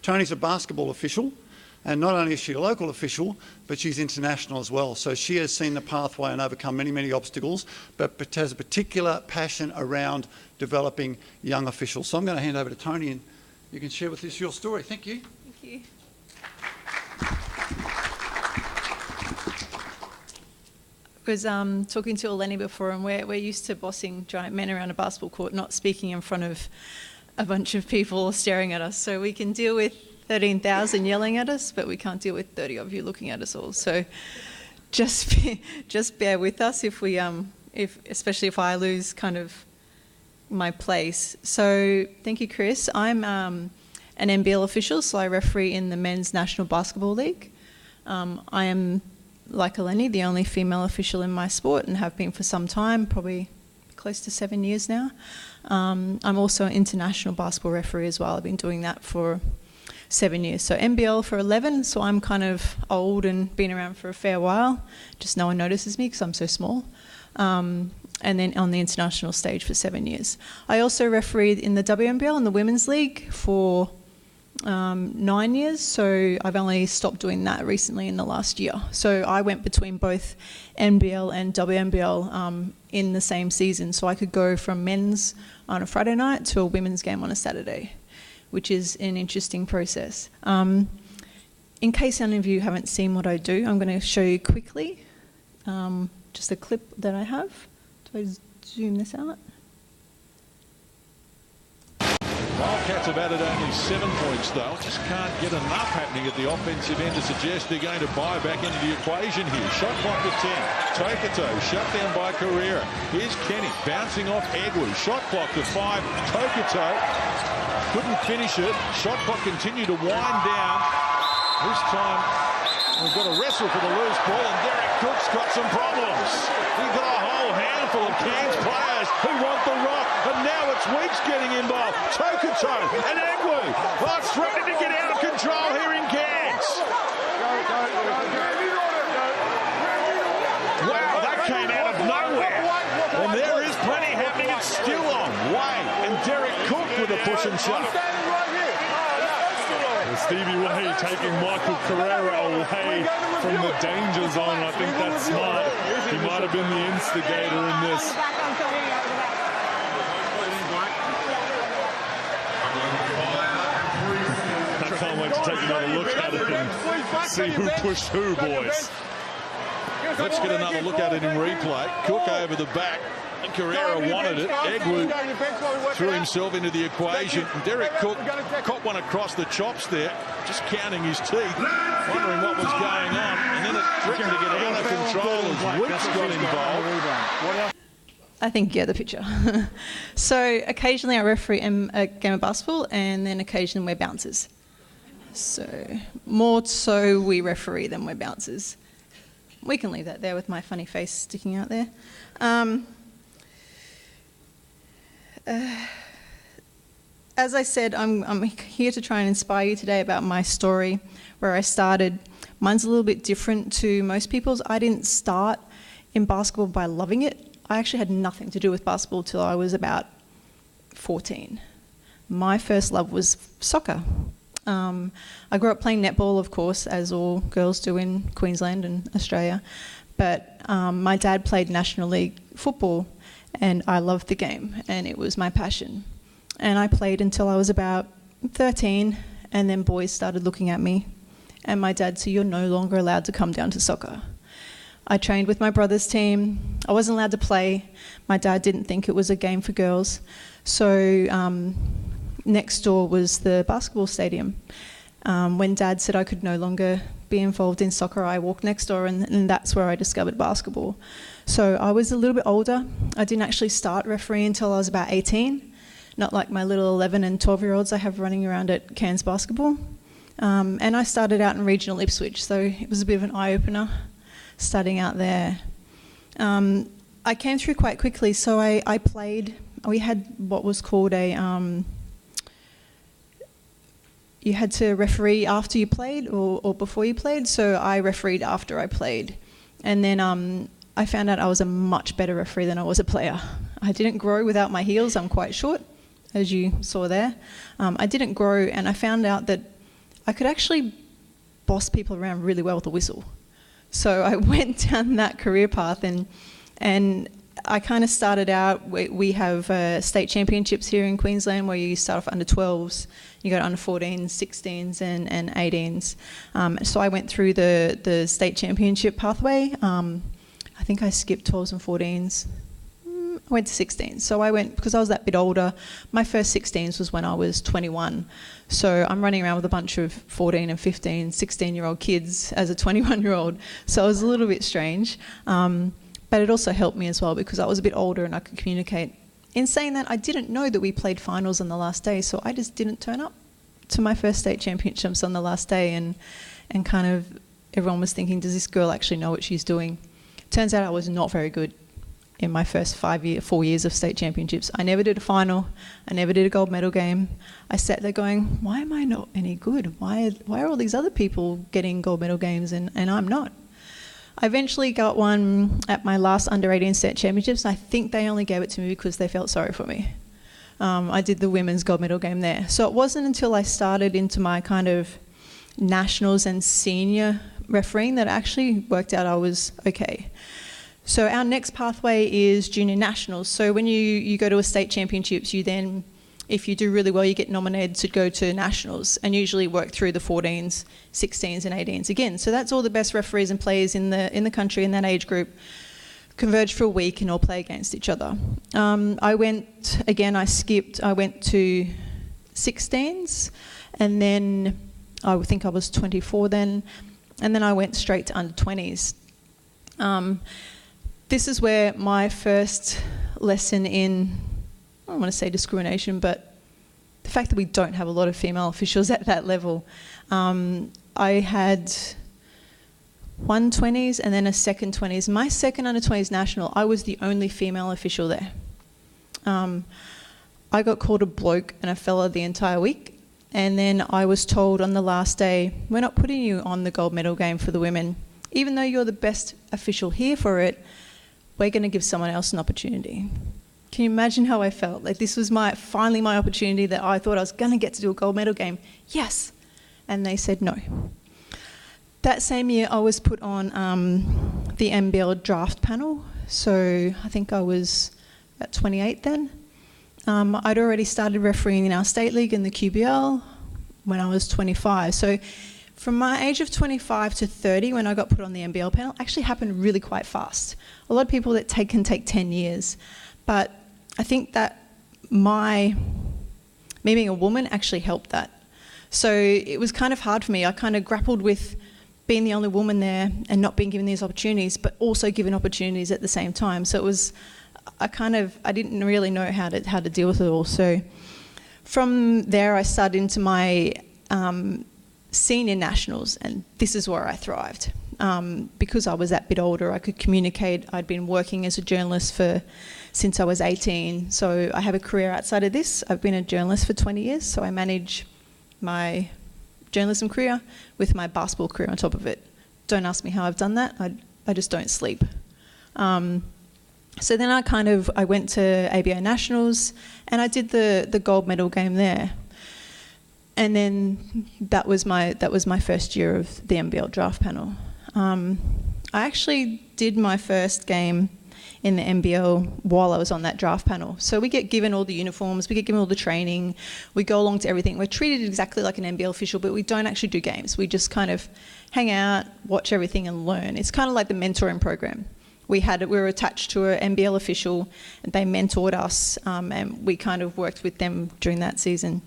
Toni's a basketball official, and not only is she a local official, but she's international as well. So she has seen the pathway and overcome many, many obstacles, but has a particular passion around developing young officials. So I'm going to hand over to Toni, and you can share with us your story. Thank you. Thank you. I was talking to Eleni before, and we're used to bossing giant men around a basketball court, not speaking in front of a bunch of people staring at us. So we can deal with 13,000 yelling at us, but we can't deal with 30 of you looking at us all. So just bear with us especially if I lose kind of my place. So thank you, Chris. I'm an NBL official, so I referee in the Men's National Basketball League. I am, like Eleni, the only female official in my sport and have been for some time, probably close to 7 years now. I'm also an international basketball referee as well. I've been doing that for 7 years. So NBL for 11, so I'm kind of old and been around for a fair while. Just no one notices me because I'm so small. And then on the international stage for 7 years. I also refereed in the WNBL and the Women's League for 9 years, so I've only stopped doing that recently in the last year. So I went between both NBL and WNBL in the same season, so I could go from men's on a Friday night to a women's game on a Saturday, which is an interesting process. In case any of you haven't seen what I do, I'm going to show you quickly just a clip that I have. Do I zoom this out? Wildcats have added only 7 points, though. Just can't get enough happening at the offensive end to suggest they're going to buy back into the equation here. Shot clock at 10. Tokato shut down by Carrera. Here's Kenny bouncing off Egwu. Shot clock to 5. Tokato couldn't finish it. Shot clock continued to wind down. This time we've got a wrestle for the loose ball, and Derek Cook's got some problems. He's got a whole handful of Cairns players who want the rock, and now it's Weeks getting involved. Tokato and Egwu. Oh, it's threatening to get out of control here in Cairns. Wow, that came out of nowhere. And there is plenty happening. It's still on. Way and Derek Cook with a push and shove. Stevie Way taking Michael Carrera away from the danger zone. I think that's smart. He might have been the instigator in this. I can't wait to take another look at it and see who pushed who, boys. Let's get another look at it in replay. Cook over the back. And Carrera wanted it. Egwu threw himself into the equation. And Derek Cook caught one across the chops there, just counting his teeth, wondering what was going on. And then it threatened to get out of control as Weeks got involved. I think you get the picture. So occasionally I referee a game of basketball, and then occasionally we're bouncers. So more so we referee than we're bouncers. We can leave that there with my funny face sticking out there. As I said, I'm here to try and inspire you today about my story, where I started. Mine's a little bit different to most people's. I didn't start in basketball by loving it. I actually had nothing to do with basketball till I was about 14. My first love was soccer. I grew up playing netball, of course, as all girls do in Queensland and Australia. But my dad played National League football, and I loved the game, and it was my passion. And I played until I was about 13, and then boys started looking at me, and my dad said, "You're no longer allowed to come down to soccer." I trained with my brother's team. I wasn't allowed to play. My dad didn't think it was a game for girls. So next door was the basketball stadium. When Dad said I could no longer be involved in soccer, I walked next door, and that's where I discovered basketball. So I was a little bit older. I didn't actually start refereeing until I was about 18, not like my little 11 and 12-year-olds I have running around at Cairns basketball. And I started out in regional Ipswich, so it was a bit of an eye-opener starting out there. I came through quite quickly, so I played. We had what was called a... you had to referee after you played or before you played, so I refereed after I played. And then I found out I was a much better referee than I was a player. I didn't grow without my heels. I'm quite short, as you saw there. I didn't grow, and I found out that I could actually boss people around really well with a whistle. So I went down that career path, and I kind of started out, we have state championships here in Queensland where you start off under 12s, you go to under 14s, 16s and 18s. So I went through the state championship pathway. I think I skipped 12s and 14s. I went to 16s. So I went, because I was that bit older, my first 16s was when I was 21. So I'm running around with a bunch of 14 and 15, 16-year-old kids as a 21-year-old. So it was a little bit strange. But it also helped me as well because I was a bit older and I could communicate. In saying that, I didn't know that we played finals on the last day, so I just didn't turn up to my first state championships on the last day, and kind of everyone was thinking, does this girl actually know what she's doing? Turns out I was not very good in my first 4 years of state championships. I never did a final. I never did a gold medal game. I sat there going, why am I not any good? Why are all these other people getting gold medal games and I'm not? I eventually got one at my last under-18 state championships. I think they only gave it to me because they felt sorry for me. I did the women's gold medal game there. So it wasn't until I started into my kind of nationals and senior refereeing that actually worked out I was okay. So our next pathway is junior nationals. So when you go to a state championships, you then, if you do really well, you get nominated to go to nationals and usually work through the 14s, 16s and 18s again. So that's all the best referees and players in the country in that age group converge for a week and all play against each other. I went to 16s and then I think I was 24 then, and then I went straight to under 20s. This is where my first lesson in, I don't want to say discrimination, but the fact that we don't have a lot of female officials at that level. I had one 20s and then a second 20s. My second under 20s national, I was the only female official there. I got called a bloke and a fella the entire week, and then I was told on the last day, we're not putting you on the gold medal game for the women. Even though you're the best official here for it, we're going to give someone else an opportunity. Can you imagine how I felt? Like this was finally my opportunity that I thought I was going to get to do a gold medal game. Yes. And they said no. That same year I was put on the NBL draft panel. So I think I was at 28 then. I'd already started refereeing in our state league in the QBL when I was 25. So from my age of 25 to 30, when I got put on the NBL panel, actually happened really quite fast. A lot of people that can take 10 years. But I think that me being a woman actually helped that. So it was kind of hard for me. I kind of grappled with being the only woman there and not being given these opportunities, but also given opportunities at the same time. So it was, I didn't really know how to deal with it all. So from there, I started into my senior nationals, and this is where I thrived. Because I was that bit older, I could communicate. I'd been working as a journalist since I was 18, so I have a career outside of this. I've been a journalist for 20 years, so I manage my journalism career with my basketball career on top of it. Don't ask me how I've done that. I just don't sleep. So then I went to ABO Nationals, and I did the gold medal game there. And then that was my first year of the NBL draft panel. I actually did my first game in the NBL while I was on that draft panel. So we get given all the uniforms, we get given all the training, we go along to everything. We're treated exactly like an NBL official, but we don't actually do games. We just kind of hang out, watch everything and learn. It's kind of like the mentoring program. We were attached to an NBL official, and they mentored us, and we kind of worked with them during that season.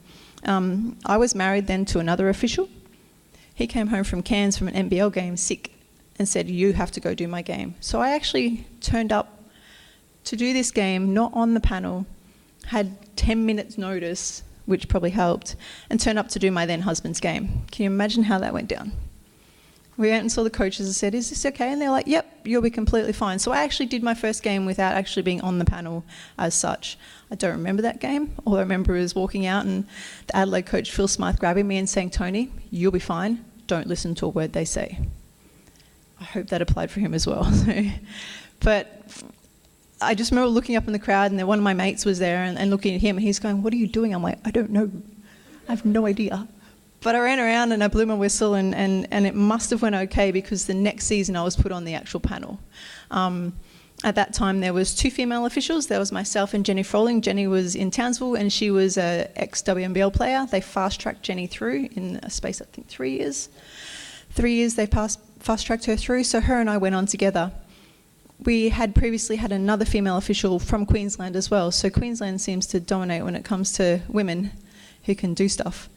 I was married then to another official. He came home from Cairns from an NBL game sick and said, you have to go do my game. So I actually turned up to do this game, not on the panel, had 10 minutes notice, which probably helped, and turned up to do my then husband's game. Can you imagine how that went down? We went and saw the coaches and said, is this okay? And they're like, yep, you'll be completely fine. So I actually did my first game without actually being on the panel as such. I don't remember that game. All I remember is walking out and the Adelaide coach, Phil Smythe, grabbing me and saying, Toni, you'll be fine. Don't listen to a word they say. I hope that applied for him as well. But I just remember looking up in the crowd, and then one of my mates was there and looking at him, and he's going, what are you doing? I'm like, I don't know. I have no idea. But I ran around and I blew my whistle, and it must have went okay, because the next season I was put on the actual panel. At that time, there was 2 female officials. There was myself and Jenny Froling. Jenny was in Townsville, and she was an ex-WNBL player. They fast-tracked Jenny through in a space, I think, 3 years. 3 years they fast-tracked her through, so her and I went on together. We had previously had another female official from Queensland as well, so Queensland seems to dominate when it comes to women who can do stuff.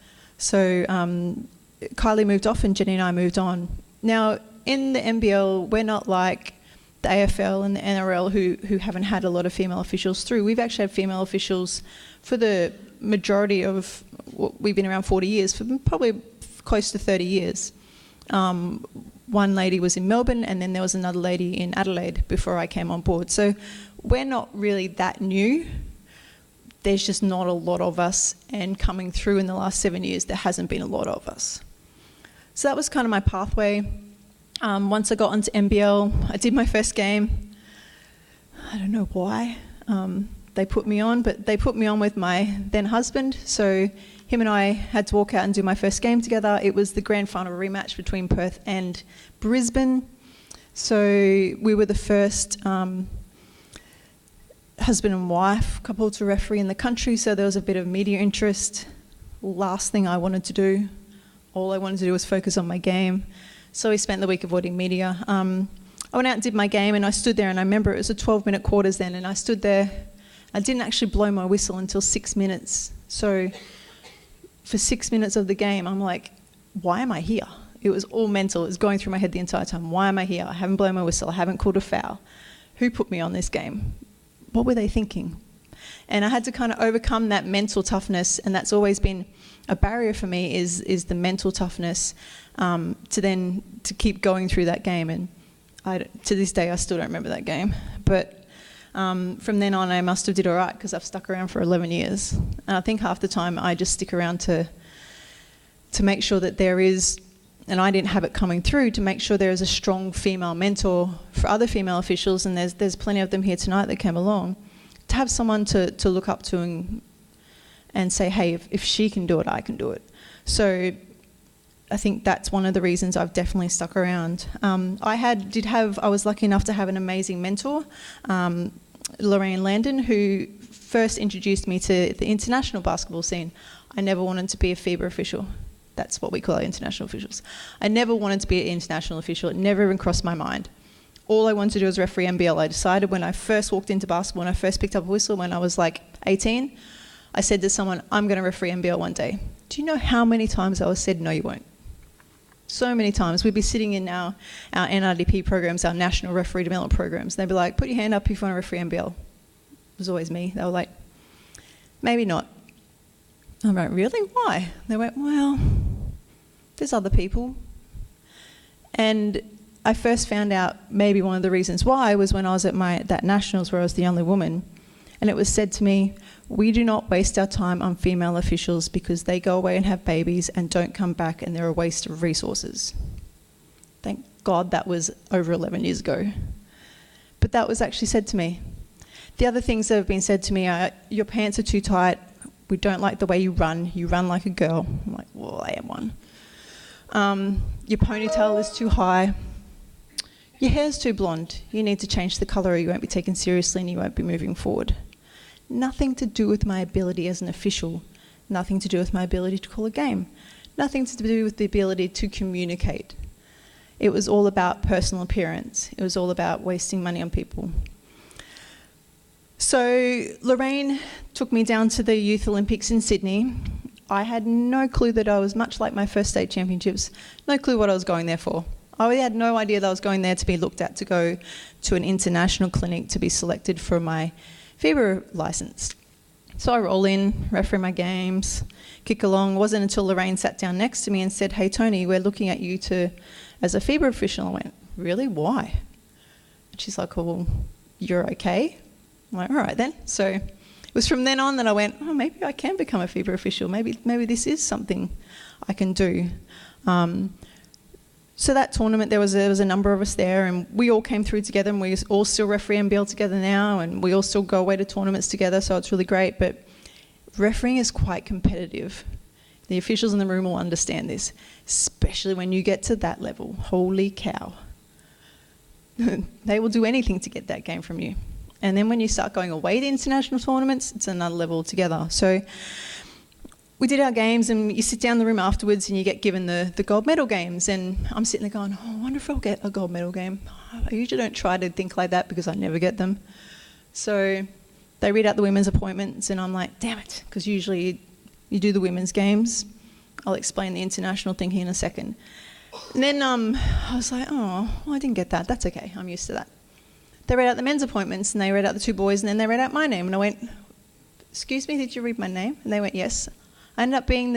So Kylie moved off and Jenny and I moved on. Now, in the NBL, we're not like the AFL and the NRL who haven't had a lot of female officials through. We've actually had female officials for the majority of, we've been around 40 years, for probably close to 30 years. One lady was in Melbourne, and then there was another lady in Adelaide before I came on board. So we're not really that new. There's just not a lot of us, and coming through in the last 7 years, there hasn't been a lot of us. So that was kind of my pathway. Once I got onto NBL, I did my first game. I don't know why they put me on, but they put me on with my then husband. So him and I had to walk out and do my first game together. It was the grand final rematch between Perth and Brisbane. So we were the first husband and wife couple to referee in the country, so there was a bit of media interest. Last thing I wanted to do, all I wanted to do was focus on my game. So we spent the week avoiding media. I went out and did my game, and I stood there, and I remember it was a 12-minute quarters then, and I stood there. I didn't actually blow my whistle until 6 minutes. So for 6 minutes of the game, I'm like, why am I here? It was all mental. It was going through my head the entire time. Why am I here? I haven't blown my whistle. I haven't called a foul. Who put me on this game? What were they thinking? And I had to kind of overcome that mental toughness, and that's always been a barrier for me, is the mental toughness to keep going through that game. And to this day, I still don't remember that game. But from then on, I must have did all right, because I've stuck around for 11 years. And I think half the time I just stick around to make sure that there is, and I didn't have it coming through, to make sure there is a strong female mentor for other female officials, and there's plenty of them here tonight that came along, to have someone to look up to and say, hey, if she can do it, I can do it. So I think that's one of the reasons I've definitely stuck around. I was lucky enough to have an amazing mentor, Lorraine Landon, who first introduced me to the international basketball scene. I never wanted to be a FIBA official. That's what we call our international officials. I never wanted to be an international official. It never even crossed my mind. All I wanted to do was referee NBL. I decided when I first walked into basketball, when I first picked up a whistle when I was like 18, I said to someone, I'm going to referee NBL one day. Do you know how many times I was said, no, you won't? So many times. We'd be sitting in our NRDP programs, our national referee development programs. They'd be like, put your hand up if you want to referee NBL. It was always me. They were like, maybe not. I'm like, really? Why? They went, well, there's other people. And I first found out maybe one of the reasons why was when I was at that nationals where I was the only woman, and it was said to me, we do not waste our time on female officials because they go away and have babies and don't come back, and they're a waste of resources. Thank God that was over 11 years ago. But that was actually said to me. The other things that have been said to me are, your pants are too tight, we don't like the way you run like a girl. I'm like, well, I am one. Your ponytail is too high. Your hair's too blonde. You need to change the colour or you won't be taken seriously and you won't be moving forward. Nothing to do with my ability as an official. Nothing to do with my ability to call a game. Nothing to do with the ability to communicate. It was all about personal appearance. It was all about wasting money on people. So Lorraine took me down to the Youth Olympics in Sydney. I had no clue that I was, much like my first state championships, no clue what I was going there for. I had no idea that I was going there to be looked at to go to an international clinic to be selected for my FIBA licence. So I roll in, referee my games, kick along. It wasn't until Lorraine sat down next to me and said, hey Toni, we're looking at you as a FIBA official. I went, really, why? And she's like, oh, well, you're okay? I'm like, all right then. So it was from then on that I went, oh, maybe I can become a FIBA official. Maybe this is something I can do. So that tournament, there was a number of us there, and we all came through together, and we all still referee NBL together now, and we all still go away to tournaments together, so it's really great. But refereeing is quite competitive. The officials in the room will understand this, especially when you get to that level. Holy cow. They will do anything to get that game from you. And then when you start going away to international tournaments, it's another level altogether. So we did our games, and you sit down in the room afterwards and you get given the gold medal games. And I'm sitting there going, oh, I wonder if I'll get a gold medal game. I usually don't try to think like that because I never get them. So they read out the women's appointments and I'm like, damn it, because usually you do the women's games. I'll explain the international thinking in a second. And then I was like, oh, well, I didn't get that. That's okay. I'm used to that. They read out the men's appointments and they read out the two boys and then they read out my name. And I went, excuse me, did you read my name? And they went, yes. I ended up being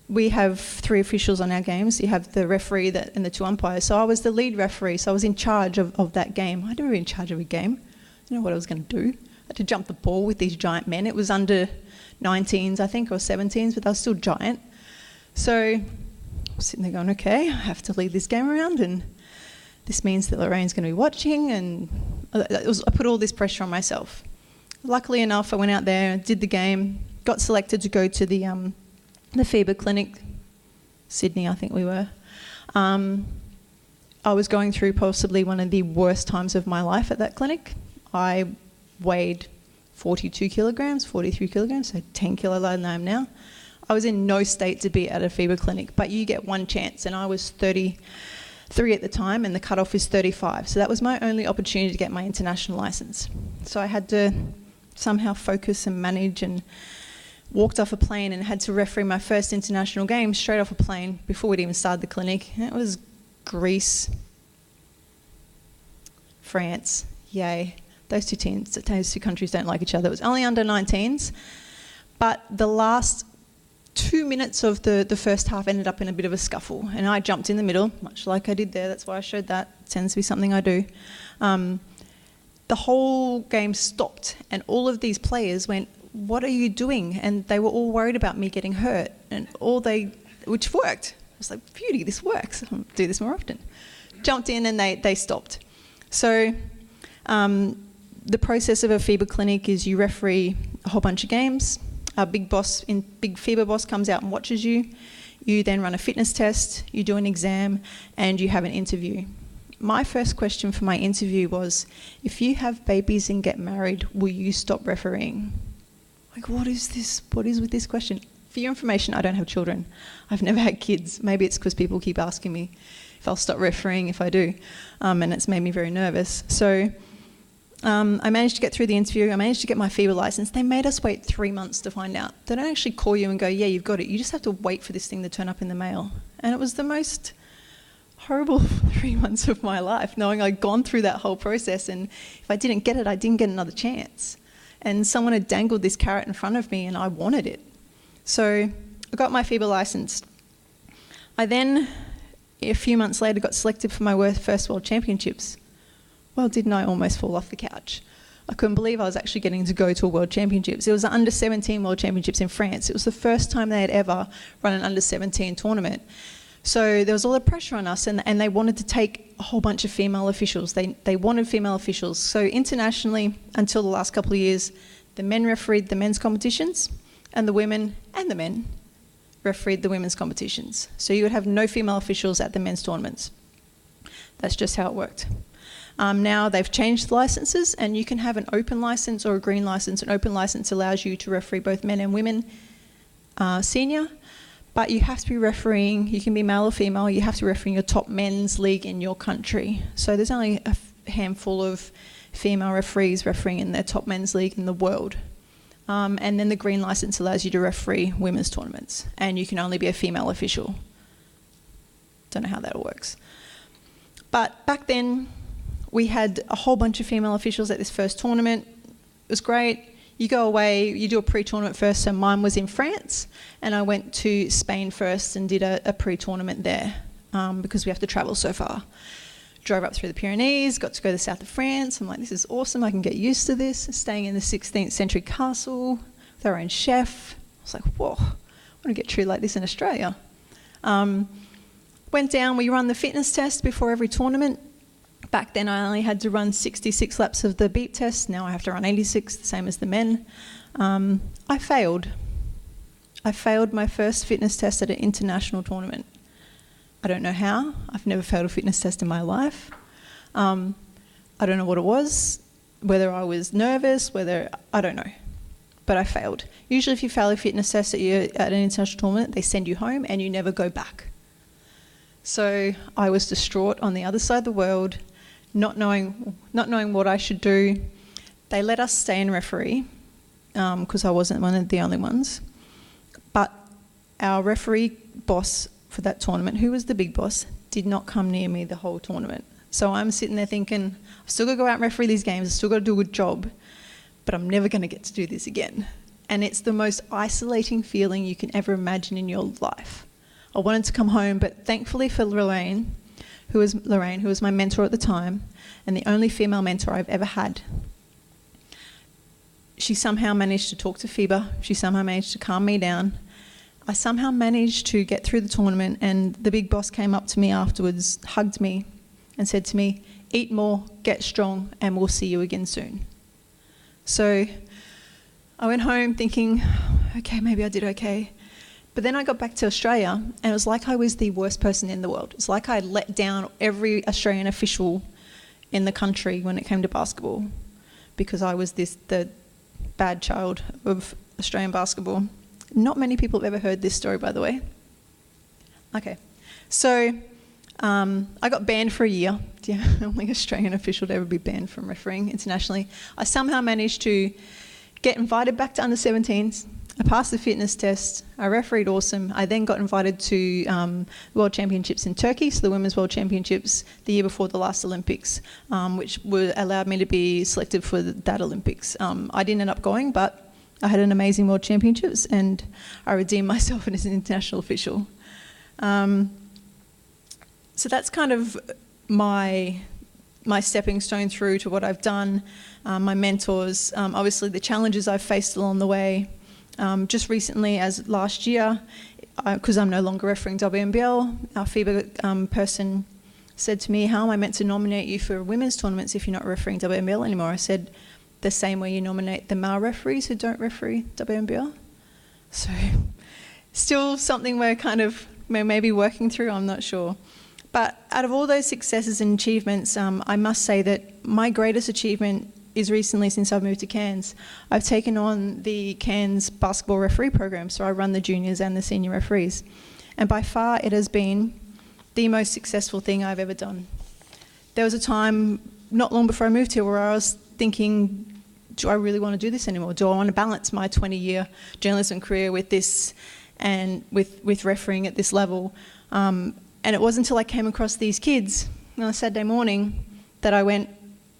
we have 3 officials on our games. You have the referee and the 2 umpires. So I was the lead referee. So I was in charge of that game. I'd never been in charge of a game. I didn't know what I was going to do. I had to jump the ball with these giant men. It was under 19s, I think, or 17s, but they were still giant. So I was sitting there going, okay, I have to lead this game around, and this means that Lorraine's going to be watching, and I put all this pressure on myself. Luckily enough, I went out there, did the game, got selected to go to the FIBA clinic, Sydney, I think we were. I was going through possibly one of the worst times of my life at that clinic. I weighed 42 kilograms, 43 kilograms, so 10 kilos lighter than I am now. I was in no state to be at a FIBA clinic, but you get one chance, and I was 33 at the time, and the cutoff is 35. So that was my only opportunity to get my international license. So I had to somehow focus and manage, and walked off a plane and had to referee my first international game straight off a plane before we'd even started the clinic. And it was Greece, France, yay. Those two countries don't like each other. It was only under 19s, but the last 2 minutes of the first half ended up in a bit of a scuffle, and I jumped in the middle, much like I did there. That's why I showed that. It tends to be something I do. The whole game stopped, and all of these players went, what are you doing? And they were all worried about me getting hurt, and which worked. I was like, beauty, this works. I'll do this more often. Jumped in and they stopped. So the process of a FIBA clinic is you referee a whole bunch of games. Our big FIBA boss comes out and watches you. You then run a fitness test, you do an exam, and you have an interview. My first question for my interview was, if you have babies and get married, will you stop refereeing? Like, what is this? What is with this question? For your information, I don't have children. I've never had kids. Maybe it's because people keep asking me if I'll stop refereeing if I do. And it's made me very nervous. So I managed to get through the interview. I managed to get my FIBA license. They made us wait 3 months to find out. They don't actually call you and go, yeah, you've got it. You just have to wait for this thing to turn up in the mail. And it was the most horrible 3 months of my life, knowing I'd gone through that whole process. And if I didn't get it, I didn't get another chance. And someone had dangled this carrot in front of me and I wanted it. So I got my FIBA license. I then, a few months later, got selected for my first World Championships. Well, didn't I almost fall off the couch? I couldn't believe I was actually getting to go to a World Championships. It was the under-17 World Championships in France. It was the first time they had ever run an under-17 tournament. So there was all the pressure on us, and they wanted to take a whole bunch of female officials. They wanted female officials. So internationally, until the last couple of years, the men refereed the men's competitions, and the women and the men refereed the women's competitions. So you would have no female officials at the men's tournaments. That's just how it worked. Now they've changed the licenses, and you can have an open license or a green license. An open license allows you to referee both men and women senior, but you have to be refereeing, you can be male or female, you have to referee your top men's league in your country. So there's only a handful of female referees refereeing in their top men's league in the world. And then the green license allows you to referee women's tournaments, and you can only be a female official. Don't know how that all works. But back then, we had a whole bunch of female officials at this first tournament. It was great. You go away, you do a pre-tournament first, so mine was in France, and I went to Spain first and did a pre-tournament there because we have to travel so far. Drove up through the Pyrenees, got to go to the south of France. I'm like, this is awesome, I can get used to this. Staying in the 16th century castle with our own chef. I was like, whoa, I want to get treated like this in Australia. Went down, we run the fitness test before every tournament. Back then I only had to run 66 laps of the beep test. Now I have to run 86, the same as the men. I failed. I failed my first fitness test at an international tournament. I don't know how. I've never failed a fitness test in my life. I don't know what it was, whether I was nervous, I don't know. But I failed. Usually if you fail a fitness test at an international tournament, they send you home and you never go back. So I was distraught on the other side of the world, not knowing what I should do. They let us stay and referee, because I wasn't one of the only ones. But our referee boss for that tournament, who was the big boss, did not come near me the whole tournament. So I'm sitting there thinking, I've still got to go out and referee these games, I've still got to do a good job, but I'm never going to get to do this again. And it's the most isolating feeling you can ever imagine in your life. I wanted to come home, but thankfully for Lorraine, who was my mentor at the time, and the only female mentor I've ever had, she somehow managed to talk to FIBA, she somehow managed to calm me down. I somehow managed to get through the tournament, and the big boss came up to me afterwards, hugged me, and said to me, "Eat more, get strong, and we'll see you again soon." So I went home thinking, okay, maybe I did okay. But then I got back to Australia, and it was like I was the worst person in the world. It's like I'd let down every Australian official in the country when it came to basketball, because I was the bad child of Australian basketball. Not many people have ever heard this story, by the way. Okay, so I got banned for a year. Yeah, only Australian official to ever be banned from refereeing internationally. I somehow managed to get invited back to under-17s. I passed the fitness test. I refereed awesome. I then got invited to World Championships in Turkey, so the Women's World Championships the year before the last Olympics, which allowed me to be selected for that Olympics. I didn't end up going, but I had an amazing World Championships, and I redeemed myself as an international official. So that's kind of my stepping stone through to what I've done, my mentors, obviously the challenges I've faced along the way. Just recently, as last year, because I'm no longer refereeing WNBL, our FIBA person said to me, "How am I meant to nominate you for women's tournaments if you're not refereeing WNBL anymore?" I said, "The same way you nominate the male referees who don't referee WNBL." So still something we're kind of maybe working through, I'm not sure. But out of all those successes and achievements, I must say that my greatest achievement is recently, since I've moved to Cairns, I've taken on the Cairns basketball referee program, so I run the juniors and the senior referees. And by far, it has been the most successful thing I've ever done. There was a time, not long before I moved here, where I was thinking, do I really want to do this anymore? Do I want to balance my 20-year journalism career with this and with refereeing at this level? And it wasn't until I came across these kids on a Saturday morning that I went,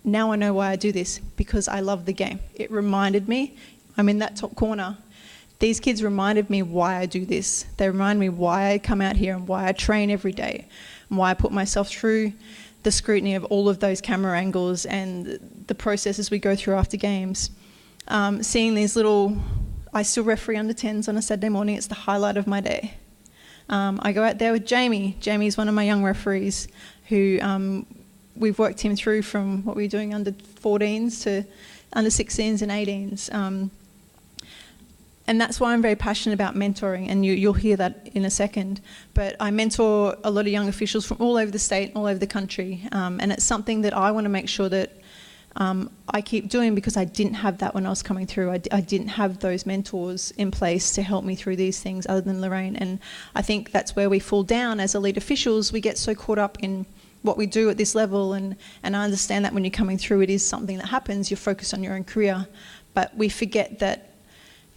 now I know why I do this, because I love the game. It reminded me, I'm in that top corner. These kids reminded me why I do this. They remind me why I come out here and why I train every day, and why I put myself through the scrutiny of all of those camera angles and the processes we go through after games. Seeing these I still referee under 10s on a Saturday morning, it's the highlight of my day. I go out there with Jamie. Jamie's one of my young referees who we've worked him through from what we were doing under 14s to under 16s and 18s. And that's why I'm very passionate about mentoring, and you'll hear that in a second. But I mentor a lot of young officials from all over the state, all over the country, and it's something that I want to make sure that I keep doing, because I didn't have that when I was coming through. I didn't have those mentors in place to help me through these things other than Lorraine. And I think that's where we fall down as elite officials. We get so caught up in what we do at this level, and I understand that when you're coming through, it is something that happens. You're focused on your own career, but we forget that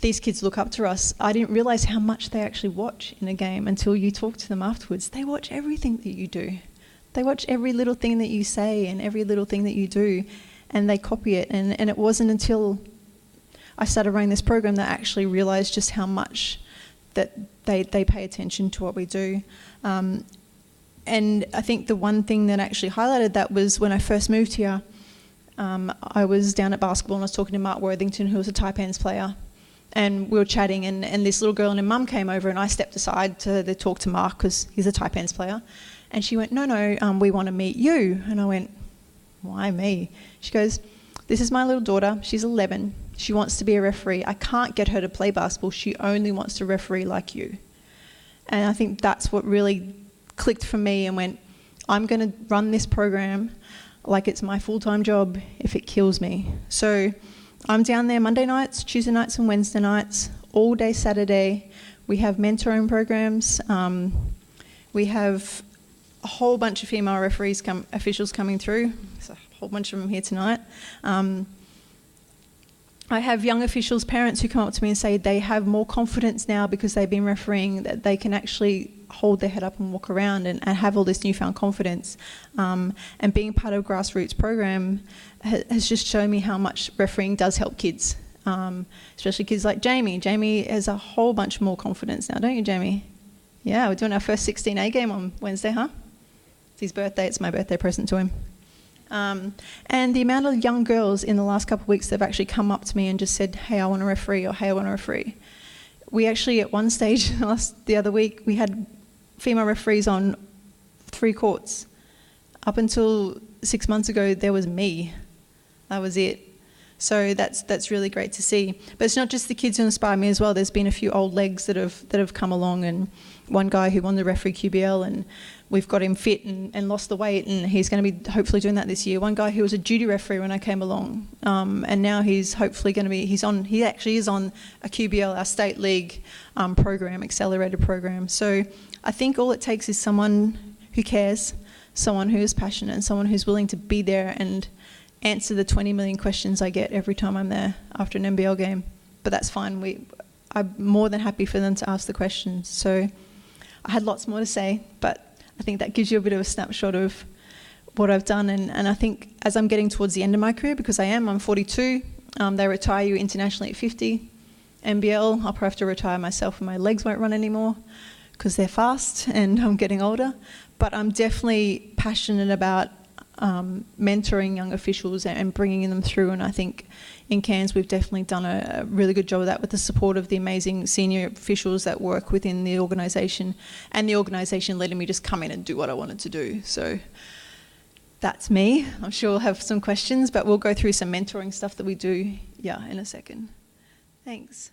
these kids look up to us. I didn't realise how much they actually watch in a game until you talk to them afterwards. They watch everything that you do. They watch every little thing that you say and every little thing that you do, and they copy it. And it wasn't until I started running this program that I actually realised just how much that they pay attention to what we do. And I think the one thing that actually highlighted that was when I first moved here, I was down at basketball and I was talking to Mark Worthington, who was a Taipans player. And we were chatting, and this little girl and her mum came over, and I stepped aside to talk to Mark because he's a Taipans player. And she went, no, we want to meet you. And I went, why me? She goes, this is my little daughter. She's 11. She wants to be a referee. I can't get her to play basketball. She only wants to referee like you. And I think that's what really clicked for me and went, I'm going to run this program like it's my full-time job if it kills me. So I'm down there Monday nights, Tuesday nights and Wednesday nights, all day Saturday. We have mentoring programs. We have a whole bunch of female referees, officials coming through. There's a whole bunch of them here tonight. I have young officials, parents who come up to me and say they have more confidence now because they've been refereeing, that they can actually hold their head up and walk around and have all this newfound confidence. And being part of a grassroots program has just shown me how much refereeing does help kids, especially kids like Jamie. Jamie has a whole bunch more confidence now, don't you, Jamie? Yeah, we're doing our first 16A game on Wednesday, huh? It's his birthday. It's my birthday present to him. And the amount of young girls in the last couple of weeks that have actually come up to me and just said, hey, I want to referee, or hey, I want to referee. We actually, at one stage the other week, we had female referees on 3 courts. Up until 6 months ago, there was me. That was it. So that's really great to see. But it's not just the kids who inspire me as well. There's been a few old legs that have come along, and one guy who won the referee QBL, and we've got him fit and lost the weight, and he's going to be hopefully doing that this year. One guy who was a duty referee when I came along, and now he's hopefully going to be, he actually is on a QBL, our state league program, accelerated program. So I think all it takes is someone who cares, someone who is passionate, and someone who's willing to be there and answer the 20 million questions I get every time I'm there after an NBL game. But that's fine. I'm more than happy for them to ask the questions. So I had lots more to say, but I think that gives you a bit of a snapshot of what I've done. And I think as I'm getting towards the end of my career, because I'm 42, they retire you internationally at 50. NBL, I'll probably have to retire myself and my legs won't run anymore because they're fast and I'm getting older. But I'm definitely passionate about mentoring young officials and bringing them through, and I think in Cairns we've definitely done a really good job of that with the support of the amazing senior officials that work within the organisation, and the organisation letting me just come in and do what I wanted to do. So that's me. I'm sure we'll have some questions, but we'll go through some mentoring stuff that we do in a second. Thanks.